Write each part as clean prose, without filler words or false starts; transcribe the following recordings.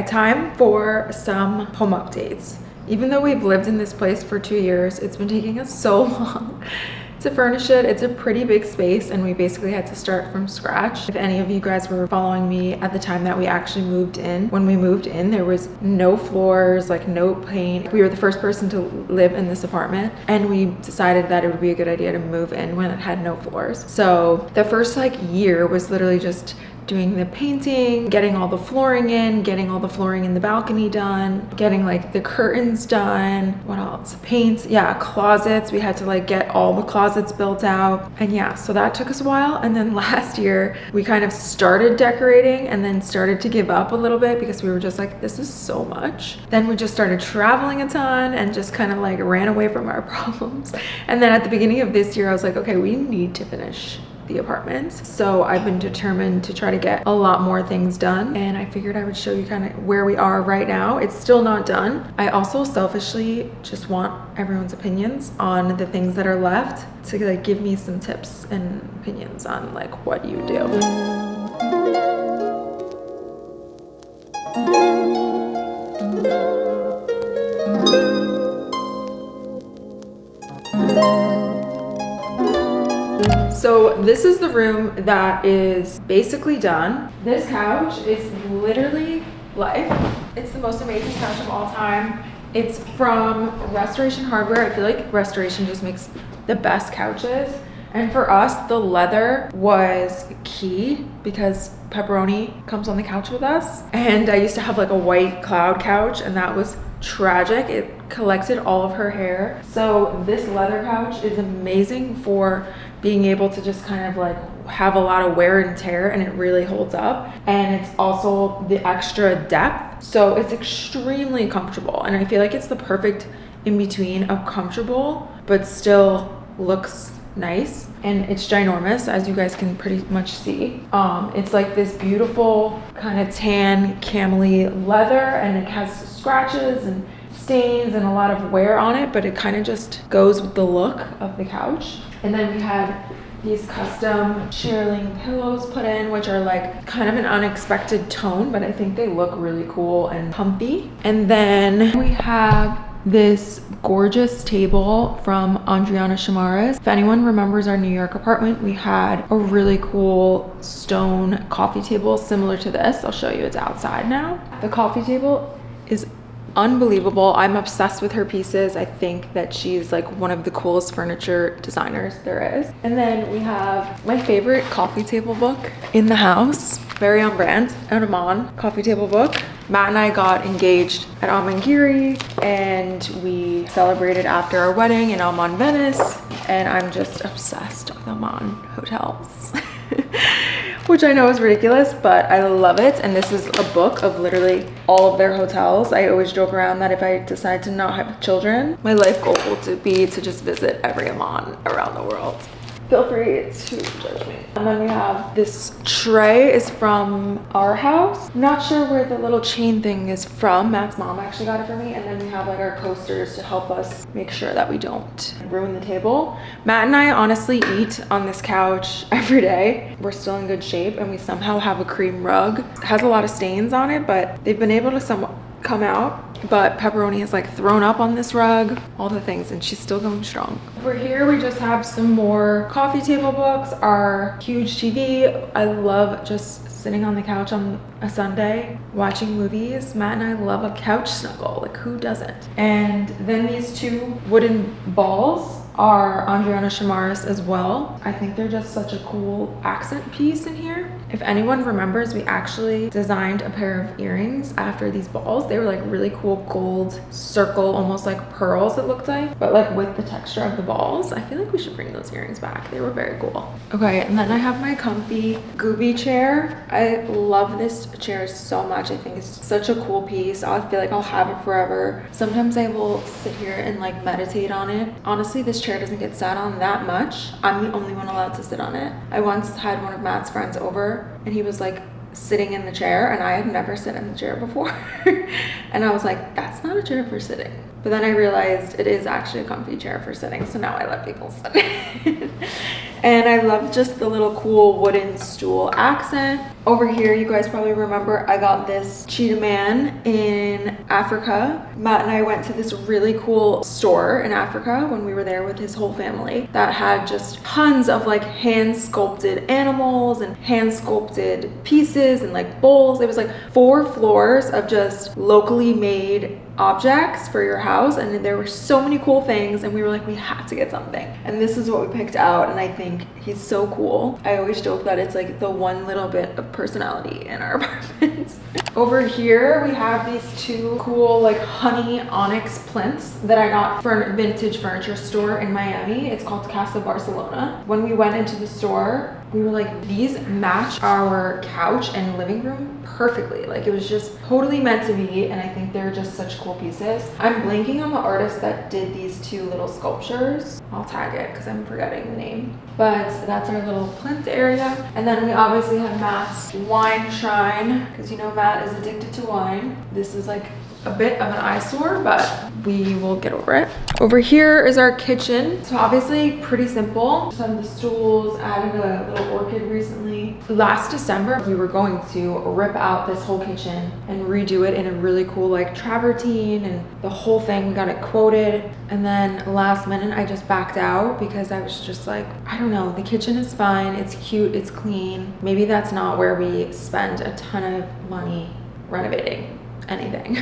Okay, time for some home updates. Even though we've lived in this place for 2 years, it's been taking us so long to furnish it. It's a pretty big space and we basically had to start from scratch. If any of you guys were following me at the time that we actually moved in, when we moved in, there was no floors, like no paint. We were the first person to live in this apartment and we decided that it would be a good idea to move in when it had no floors. So the first year was literally just doing the painting, getting all the flooring in, getting all the flooring in the balcony done, getting the curtains done. What else? Paints, yeah, closets. We had to get all the closets built out. And yeah, so that took us a while. And then last year we kind of started decorating and then started to give up a little bit because we were just this is so much. Then we just started traveling a ton and just kind of ran away from our problems. And then at the beginning of this year, I was like, okay, we need to finish the apartments. So I've been determined to try to get a lot more things done, and I figured I would show you kind of where we are right now. It's still not done. I also selfishly just want everyone's opinions on the things that are left to give me some tips and opinions on what you do. So this is the room that is basically done. This couch is literally life. It's the most amazing couch of all time. It's from Restoration Hardware. I feel like Restoration just makes the best couches. And for us, the leather was key because Pepperoni comes on the couch with us. And I used to have a white cloud couch and that was tragic. It collected all of her hair. So this leather couch is amazing for being able to just kind of have a lot of wear and tear, and it really holds up. And it's also the extra depth, so it's extremely comfortable. And I feel like it's the perfect in between of comfortable but still looks nice. And it's ginormous, as you guys can pretty much see. It's this beautiful kind of tan camely leather, and it has scratches and stains and a lot of wear on it, but it kind of just goes with the look of the couch. And then we had these custom shearling pillows put in, which are kind of an unexpected tone, but I think they look really cool and comfy. And then we have this gorgeous table from Adriana Chamara's. If anyone remembers our New York apartment, we had a really cool stone coffee table similar to this. I'll show you, it's outside now. The coffee table is unbelievable. I'm obsessed with her pieces. I think that she's one of the coolest furniture designers there is. And then we have my favorite coffee table book in the house, very on brand, an Aman coffee table book. Matt and I got engaged at Amangiri and we celebrated after our wedding in Aman, Venice, and I'm just obsessed with Aman hotels. Which I know is ridiculous, but I love it. And this is a book of literally all of their hotels. I always joke around that if I decide to not have children, my life goal would be to just visit every Aman around the world. Feel free to judge me. And then we have this tray is from our house. I'm not sure where the little chain thing is from. Matt's mom actually got it for me. And then we have our coasters to help us make sure that we don't ruin the table. Matt and I honestly eat on this couch every day. We're still in good shape and we somehow have a cream rug. It has a lot of stains on it, but they've been able to somewhat come out. But Pepperoni has thrown up on this rug, all the things, and she's still going strong. Over here, we just have some more coffee table books, our huge TV. I love just sitting on the couch on a Sunday, watching movies. Matt and I love a couch snuggle, who doesn't? And then these two wooden balls are Adriana Chamara's as well. I think they're just such a cool accent piece in here. If anyone remembers, we actually designed a pair of earrings after these balls. They were really cool gold circle, almost like pearls it looked like, but with the texture of the balls. I feel like we should bring those earrings back. They were very cool. Okay, and then I have my comfy Gooby chair. I love this chair so much. I think it's such a cool piece. I feel like I'll have it forever. Sometimes I will sit here and meditate on it. Honestly, this chair doesn't get sat on that much. I'm the only one allowed to sit on it. I once had one of Matt's friends over and he was sitting in the chair and I had never sat in the chair before. And I was like, that's not a chair for sitting. But then I realized it is actually a comfy chair for sitting, so now I let people sit in it. And I love just the little cool wooden stool accent. Over here, you guys probably remember I got this cheetah man in Africa. Matt and I went to this really cool store in Africa when we were there with his whole family that had just tons of like hand sculpted animals and hand sculpted pieces and like bowls. It was like 4 floors of just locally made objects for your house, and there were so many cool things, and we were like, we have to get something, and this is what we picked out. And I think he's so cool. I always joke that it's like the one little bit of personality in our apartments. Over here we have these 2 cool like honey onyx plinths that I got from a vintage furniture store in Miami. It's called Casa Barcelona. When we went into the store, we were like, these match our couch and living room perfectly. Like, it was just totally meant to be, and I think they're just such cool pieces. I'm blanking on the artist that did these 2 little sculptures. I'll tag it because I'm forgetting the name. But that's our little plinth area. And then we obviously have Matt's wine shrine, because you know Matt is addicted to wine. This is like a bit of an eyesore, but we will get over it. Over here is our kitchen. So obviously pretty simple. Just have the stools, added a little orchid recently. Last December, we were going to rip out this whole kitchen and redo it in a really cool like travertine and the whole thing. We got it quoted. And then last minute, I just backed out because I was just like, I don't know, the kitchen is fine. It's cute, it's clean. Maybe that's not where we spend a ton of money renovating anything.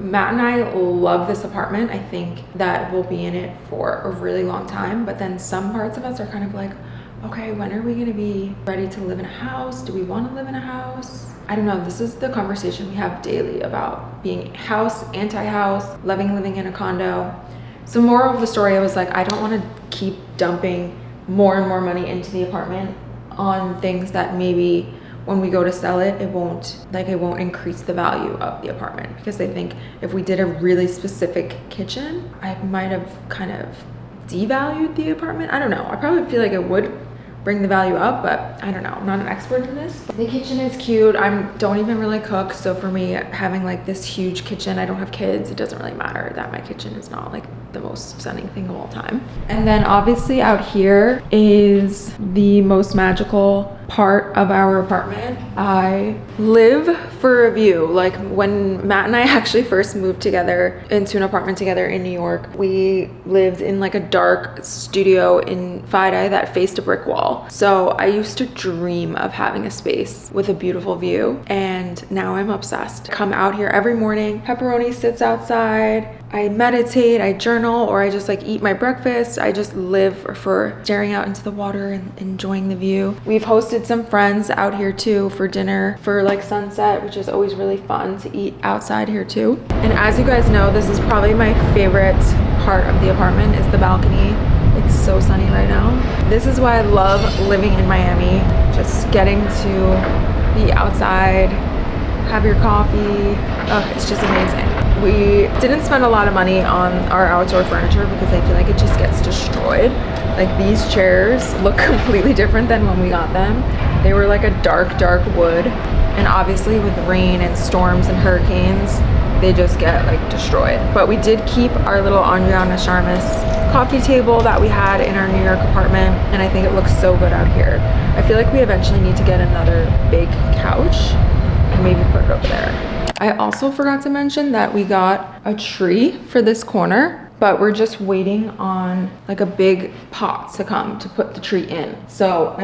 Matt and I love this apartment. I think that we'll be in it for a really long time, but then some parts of us are kind of like, okay, when are we going to be ready to live in a house? Do we want to live in a house? I don't know. This is the conversation we have daily about being house, anti-house, living in a condo. So moral of the story, I was like, I don't want to keep dumping more and more money into the apartment on things that maybe when we go to sell it, it won't increase the value of the apartment, because I think if we did a really specific kitchen, I might have kind of devalued the apartment. I don't know. I probably feel like it would bring the value up, but I don't know. I'm not an expert in this. The kitchen is cute. I don't even really cook, so for me, having like this huge kitchen, I don't have kids, it doesn't really matter that my kitchen is not like the most stunning thing of all time. And then obviously out here is the most magical part of our apartment. I live for a view. Like, when Matt and I actually first moved together into an apartment together in New York, we lived in like a dark studio in Fide that faced a brick wall. So I used to dream of having a space with a beautiful view, and now I'm obsessed. Come out here every morning. Pepperoni sits outside. I meditate, I journal, or I just like eat my breakfast. I just live for staring out into the water and enjoying the view. We've hosted some friends out here too for dinner for like sunset, which is always really fun to eat outside here too. And as you guys know, this is probably my favorite part of the apartment, is the balcony. It's so sunny right now. This is why I love living in Miami. Just getting to be outside, have your coffee. Oh, it's just amazing. We didn't spend a lot of money on our outdoor furniture because I feel like it just gets destroyed. Like, these chairs look completely different than when we got them. They were like a dark wood. And obviously with rain and storms and hurricanes, they just get like destroyed. But we did keep our little Andriana Sharmas coffee table that we had in our New York apartment, and I think it looks so good out here. I feel like we eventually need to get another big couch and maybe put it over there. I also forgot to mention that we got a tree for this corner, but we're just waiting on like a big pot to come to put the tree in. So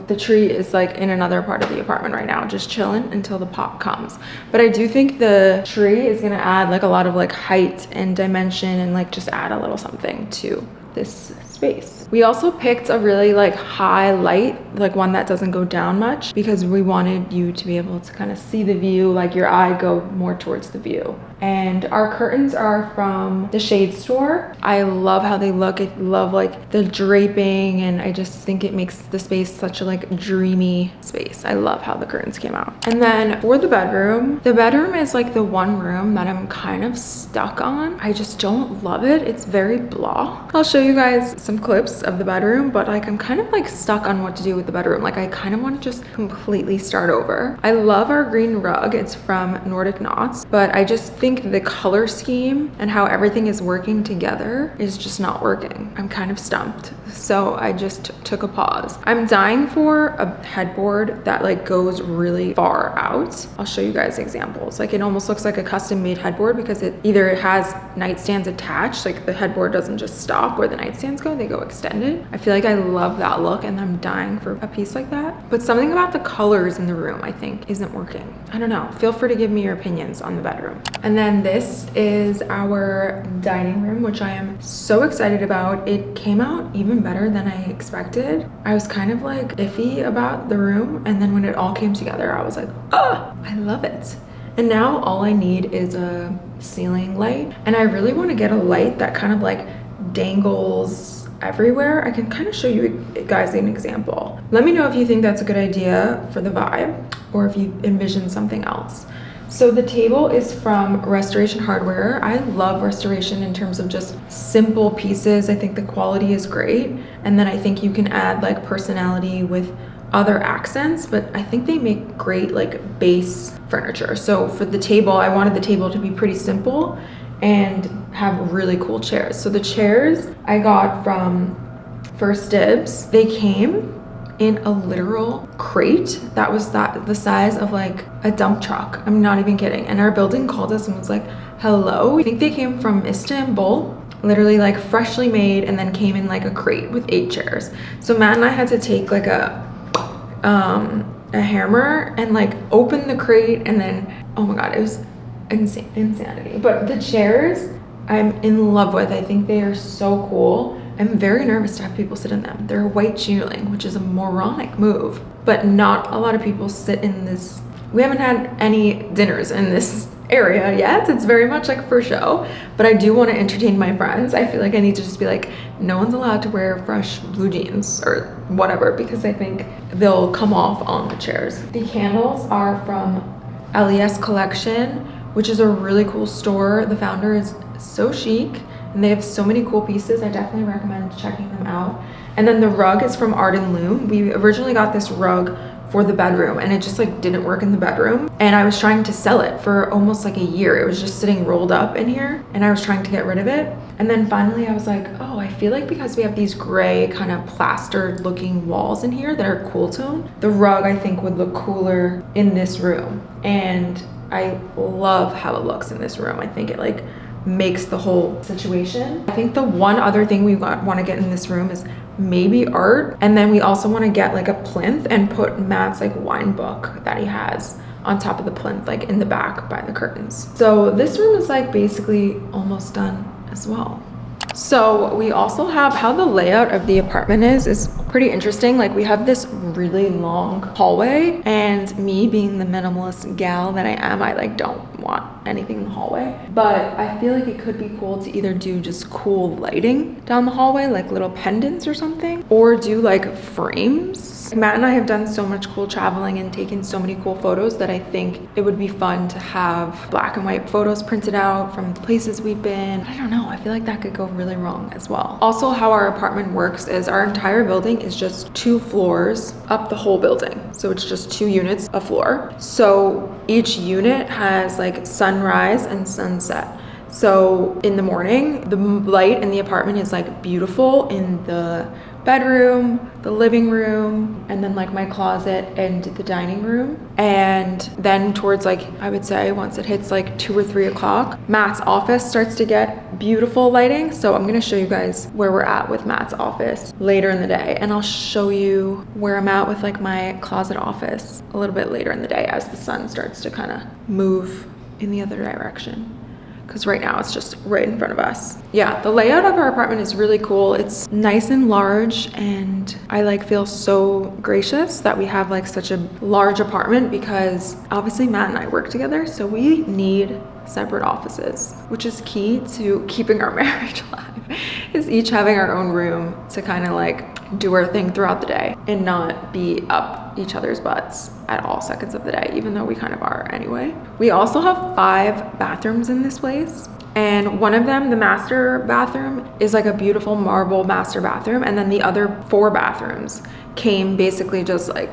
the tree is like in another part of the apartment right now, just chilling until the pot comes. But I do think the tree is gonna add like a lot of like height and dimension and like just add a little something to this space. We also picked a really like high light, like one that doesn't go down much, because we wanted you to be able to kind of see the view, like your eye go more towards the view. And our curtains are from the Shade Store. I love how they look. I love like the draping, and I just think it makes the space such a like dreamy space. I love how the curtains came out. And then for the bedroom is like the one room that I'm kind of stuck on. I just don't love it. It's very blah. I'll show you guys some clips of the bedroom, but like I'm kind of like stuck on what to do with the bedroom. Like, I kind of want to just completely start over. I love our green rug. It's from Nordic Knots, but I just think think the color scheme and how everything is working together is just not working. I'm kind of stumped. So I just took a pause. I'm dying for a headboard that like goes really far out. I'll show you guys examples. Like it almost looks like a custom made headboard because it has nightstands attached. Like the headboard doesn't just stop where the nightstands go, they go extended. I feel like I love that look and I'm dying for a piece like that. But something about the colors in the room I think isn't working. I don't know. Feel free to give me your opinions on the bedroom. And then this is our dining room, which I am so excited about. It came out even better than I expected. I was kind of like iffy about the room, and then when it all came together, I was like, oh, I love it. And now all I need is a ceiling light, and I really want to get a light that kind of like dangles everywhere. I can kind of show you guys an example. Let me know if you think that's a good idea for the vibe or if you envision something else. So the table is from Restoration Hardware. I love Restoration in terms of just simple pieces. I think the quality is great. And then I think you can add like personality with other accents, but I think they make great like base furniture. So for the table, I wanted the table to be pretty simple and have really cool chairs. So the chairs I got from First Dibs. They came in a literal crate that was the size of like a dump truck. I'm not even kidding. And our building called us and was like, hello. I think they came from Istanbul, literally like freshly made, and then came in like a crate with 8 chairs. So Matt and I had to take like a hammer and like open the crate, and then, oh my God, it was insanity. But the chairs I'm in love with. I think they are so cool. I'm very nervous to have people sit in them. They're white ceiling, which is a moronic move, but not a lot of people sit in this. We haven't had any dinners in this area yet. It's very much like for show, but I do want to entertain my friends. I feel like I need to just be like, no one's allowed to wear fresh blue jeans or whatever, because I think they'll come off on the chairs. The candles are from LES Collection, which is a really cool store. The founder is so chic and they have so many cool pieces. I definitely recommend checking them out. And then the rug is from Art and Loom. We originally got this rug for the bedroom and it just like didn't work in the bedroom, and I was trying to sell it for almost like a year. It was just sitting rolled up in here and I was trying to get rid of it, and then finally I was like, oh, I feel like because we have these gray kind of plastered looking walls in here that are cool tone, the rug I think would look cooler in this room, and I love how it looks in this room. I think it like makes the whole situation. I think the one other thing we want to get in this room is maybe art, and then we also want to get like a plinth and put Matt's like wine book that he has on top of the plinth, like in the back by the curtains. So this room is like basically almost done as well. So we also have, how the layout of the apartment is pretty interesting. Like we have this really long hallway, and me being the minimalist gal that I am, I like don't want anything in the hallway, but I feel like it could be cool to either do just cool lighting down the hallway, like little pendants or something, or do like frames. Matt and I have done so much cool traveling and taken so many cool photos that I think it would be fun to have black and white photos printed out from the places we've been. I don't know, I feel like that could go really wrong as well. Also, how our apartment works is our entire building is just 2 floors up the whole building. So it's just 2 units a floor. So each unit has like sunrise and sunset. So in the morning, the light in the apartment is like beautiful in the bedroom, the living room, and then like my closet and the dining room. And then towards like, I would say once it hits like 2 or 3 o'clock, Matt's office starts to get beautiful lighting. So I'm gonna show you guys where we're at with Matt's office later in the day. And I'll show you where I'm at with like my closet office a little bit later in the day as the sun starts to kind of move in the other direction, because right now it's just right in front of us. Yeah, the layout of our apartment is really cool. It's nice and large, and I like feel so gracious that we have like such a large apartment, because obviously Matt and I work together, so we need separate offices, which is key to keeping our marriage alive, is each having our own room to kind of like do our thing throughout the day and not be up each other's butts at all seconds of the day, even though we kind of are anyway. We also have 5 bathrooms in this place, and one of them, the master bathroom, is like a beautiful marble master bathroom, and then the other 4 bathrooms came basically just like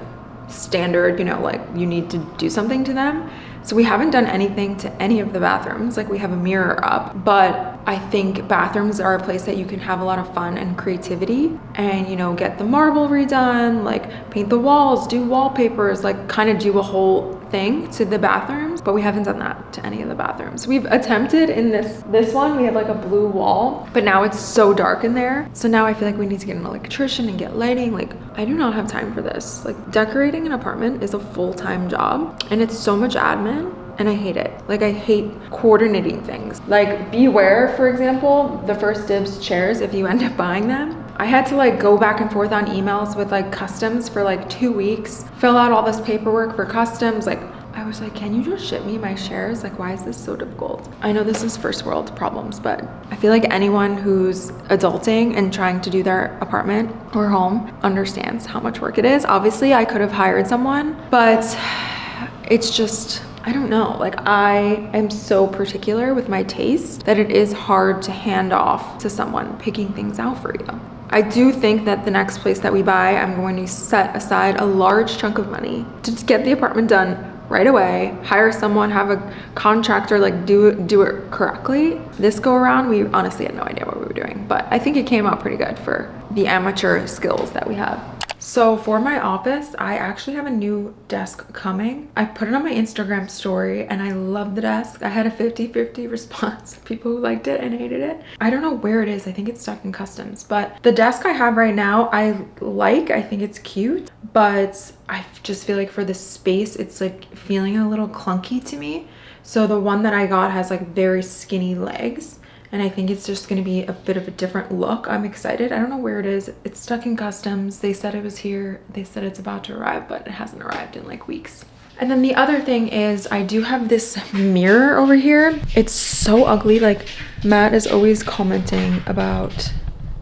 standard, you know, like you need to do something to them. So we haven't done anything to any of the bathrooms. Like we have a mirror up, but I think bathrooms are a place that you can have a lot of fun and creativity and, you know, get the marble redone, like paint the walls, do wallpapers, like kind of do a whole thing to the bathrooms, but we haven't done that to any of the bathrooms. We've attempted in this one, we have like a blue wall, but now it's so dark in there. So now I feel like we need to get an electrician and get lighting. Like I do not have time for this. Like decorating an apartment is a full-time job and it's so much admin. And I hate it. Like I hate coordinating things. Like Beware, for example, the First Dibs chairs, if you end up buying them, I had to like go back and forth on emails with like customs for like 2 weeks, fill out all this paperwork for customs. Like I was like, can you just ship me my shares? Like, why is this so difficult? I know this is first world problems, but I feel like anyone who's adulting and trying to do their apartment or home understands how much work it is. Obviously I could have hired someone, but it's just, I don't know, like I am so particular with my taste that it is hard to hand off to someone picking things out for you. I do think that the next place that we buy, I'm going to set aside a large chunk of money to just get the apartment done right away, hire someone, have a contractor like do it correctly. This go around, we honestly had no idea what we were doing, but I think it came out pretty good for the amateur skills that we have. So for my office, I actually have a new desk coming. I put it on my Instagram story and I love the desk. I had a 50-50 response of people who liked it and hated it. I don't know where it is. I think it's stuck in customs, but the desk I have right now, I think it's cute, but I just feel like for the space, it's like feeling a little clunky to me. So the one that I got has like very skinny legs. And I think it's just gonna be a bit of a different look. I'm excited. I don't know where it is. It's stuck in customs. They said it was here. They said it's about to arrive, but it hasn't arrived in like weeks. And then the other thing is I do have this mirror over here. It's so ugly. Like Matt is always commenting about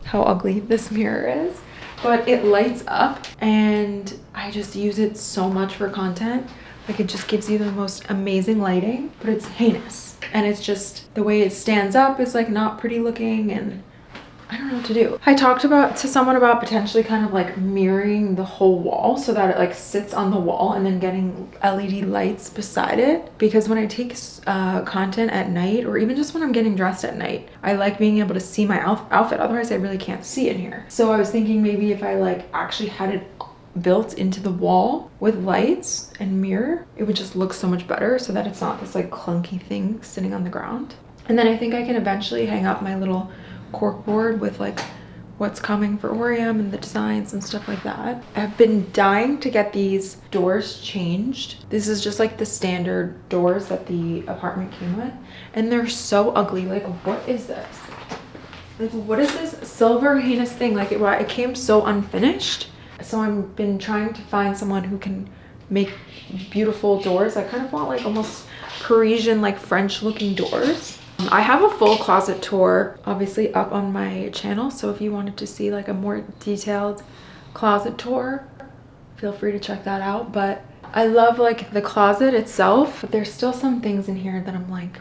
how ugly this mirror is, but it lights up and I just use it so much for content. Like it just gives you the most amazing lighting, but it's heinous. And it's just the way it stands up is like not pretty looking and I don't know what to do. I talked to someone about potentially kind of like mirroring the whole wall so that it like sits on the wall and then getting LED lights beside it. Because when I take content at night or even just when I'm getting dressed at night, I like being able to see my outfit. Otherwise I really can't see in here. So I was thinking maybe if I like actually had it built into the wall with lights and mirror, it would just look so much better so that it's not this like clunky thing sitting on the ground. And then I think I can eventually hang up my little cork board with like what's coming for Orium and the designs and stuff like that. I've been dying to get these doors changed. This is just like the standard doors that the apartment came with and they're so ugly. Like what is this? Like what is this silver heinous thing? Like it came so unfinished. So I've been trying to find someone who can make beautiful doors. I kind of want like almost Parisian, like French looking doors. I have a full closet tour obviously up on my channel. So if you wanted to see like a more detailed closet tour, feel free to check that out. But I love like the closet itself, but there's still some things in here that I'm like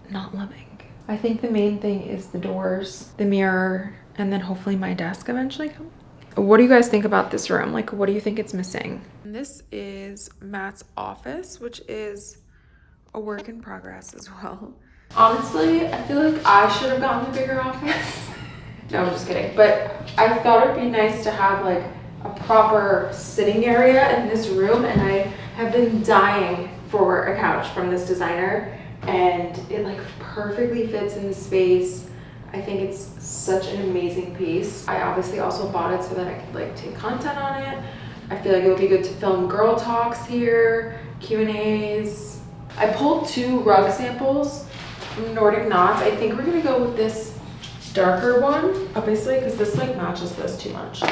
not loving. I think the main thing is the doors, the mirror, and then hopefully my desk eventually comes. What do you guys think about this room? Like, what do you think it's missing? This is Matt's office, which is a work in progress as well. Honestly, I feel like I should have gotten a bigger office. No, I'm just kidding. But I thought it'd be nice to have like a proper sitting area in this room. And I have been dying for a couch from this designer and it like perfectly fits in the space. I think it's such an amazing piece. I obviously also bought it so that I could like take content on it. I feel like it would be good to film girl talks here, Q&As. I pulled 2 rug samples from Nordic Knots. I think we're gonna go with this darker one, obviously, because this like matches this too much.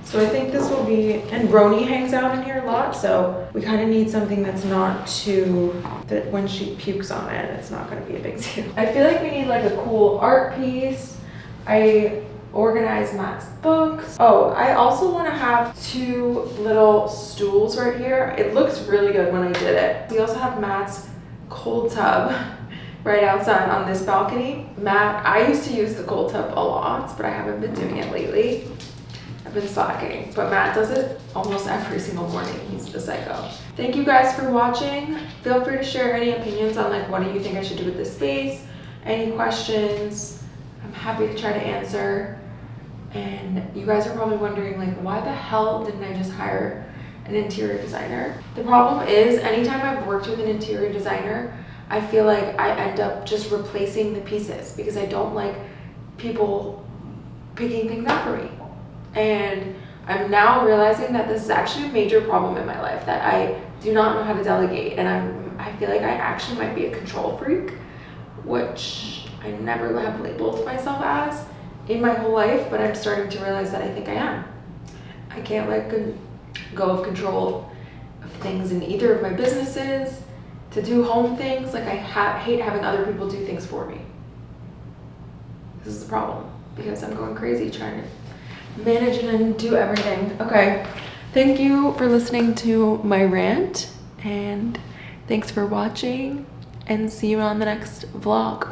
So I think this will be, and Roni hangs out in here a lot, so we kind of need something that's not too, that when she pukes on it, it's not gonna be a big deal. I feel like we need like a cool art piece. I organized Matt's books. Oh, I also want to have 2 little stools right here. It looks really good when I did it. We also have Matt's cold tub right outside on this balcony. I used to use the cold tub a lot, but I haven't been doing it lately. I've been slacking, but Matt does it almost every single morning. He's a psycho. Thank you guys for watching. Feel free to share any opinions on like what do you think I should do with this space, any questions. I'm happy to try to answer. And you guys are probably wondering like, why the hell didn't I just hire an interior designer? The problem is anytime I've worked with an interior designer, I feel like I end up just replacing the pieces because I don't like people picking things out for me. And I'm now realizing that this is actually a major problem in my life, that I do not know how to delegate, and I feel like I actually might be a control freak, which I never have labeled myself as in my whole life, but I'm starting to realize that I think I am. I can't let go of control of things in either of my businesses, to do home things. Like I hate having other people do things for me. This is the problem because I'm going crazy trying to manage and do everything. Okay, thank you for listening to my rant, and thanks for watching, and see you on the next vlog.